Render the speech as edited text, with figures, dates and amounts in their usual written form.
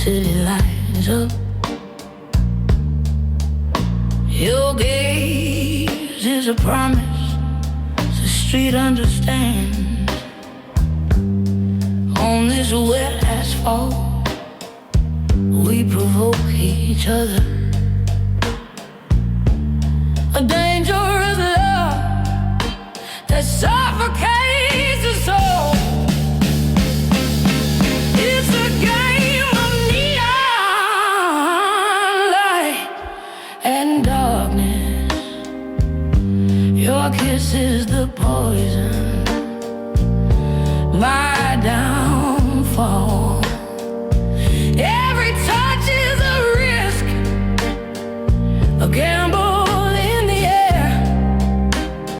city lights up. Your gaze is a promise the street understands. On this wet asphalt, we provoke each other. A dangerous love that suffocates the soul. It's a game of neon light and darkness. Your kiss is the poison